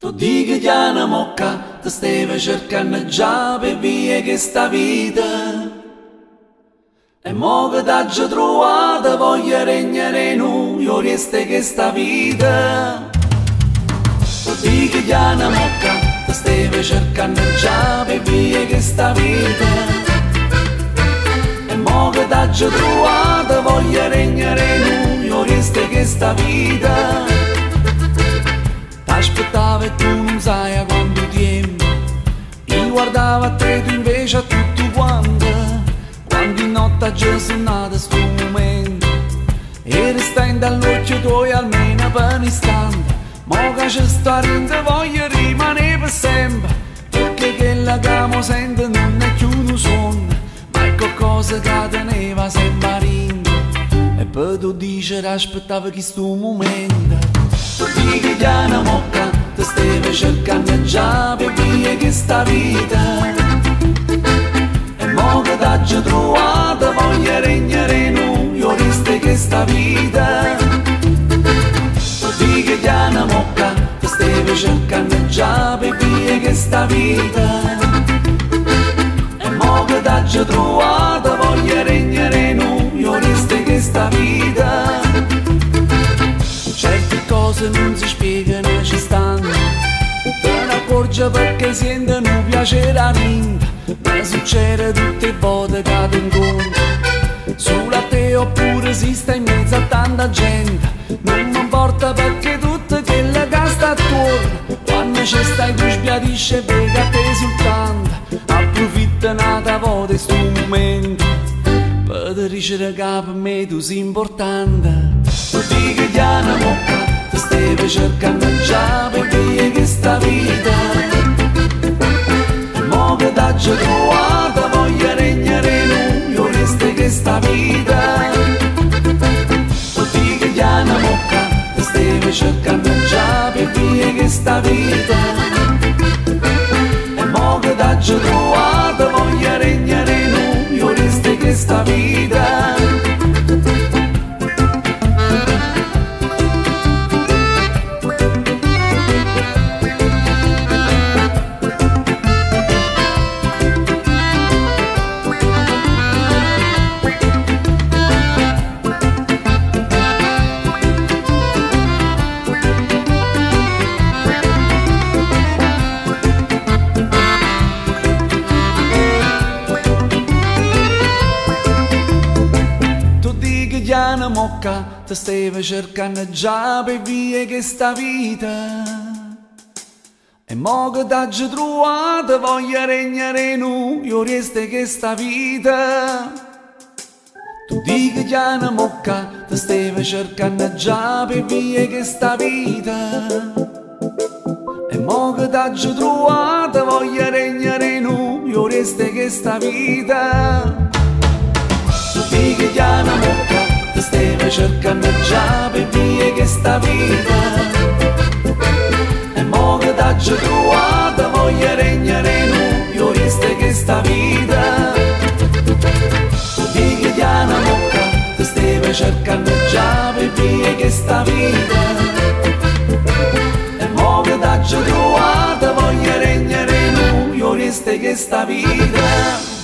Tu dici che è una mocca, ti stavi cercando già per via che sta vita. E mo che t'hai trovato voglio regnare in noi, io resta che sta vita. Tu dici che è una mocca, ti stavi cercando già per via che sta vita. E mo che t'hai trovato voglio regnare in noi, io resta che sta vita. T'aspettavo e tu non sai a quando tempo. Io guardavo a te, tu invece a tutto quanto. Quando in notte già suonato sto momento e restai dall'occhio tuo almeno per un istante. Mo che ci sta rindo voglio rimanere per sempre, perché quella che amo sento non è più un suono, ma è qualcosa che teneva sempre rindo. E poi tu dici che aspettavo che sto momento. Tu dici che è una mocca, ti stavi cercando già per via che sta vita. E mo che t'hai trovato voglio regnare in noi, io resta che sta vita. Tu dici che è una mocca, ti stavi cercando già per via che sta vita. E mo che t'hai trovato voglio regnare in noi, io resta che sta vita. Certe cose non si spiegano, ci stanno. Te ne accorgi perché sentono un piacere a rinda. Ma succede tutte le volte che ti incontro, solo a te oppure si sta in mezzo a tanta gente. Non mi importa perché tutto quello che sta attorno, quando ci stai tu sbiadisci e vedi a te soltanto. Approfitta un'altra volta di sto momento per dire che per me tu sei importante. Tu dici che è una mocca, ti stavi cercando già per via che sta vita. E mo che t'hai trovato voglio regnare in noi, io resta che sta vita. Tu dici che è una mocca, ti stavi cercando già per via che sta vita. E mo che t'hai trovato voglio regnare in noi, io resta che sta vita. Che è una mocca, ti stavi cercando già per via che sta vita. E mo che t'hai trovato voglio regnare in noi, io resta che sta vita. Tu dici che è una mocca, ti stavi cercando già per via che sta vita. E mo che t'hai trovato voglio regnare in noi, io resta che sta vita. Tu dici che è una mocca, ti stavi cercando già per via che sta vita. E mo che t'hai trovato voglio regnare in noi, io resta che sta vita. Tu dici che è una mocca, ti stavi cercando già per via che sta vita. E mo che t'hai trovato voglio regnare in noi, io resta che sta vita.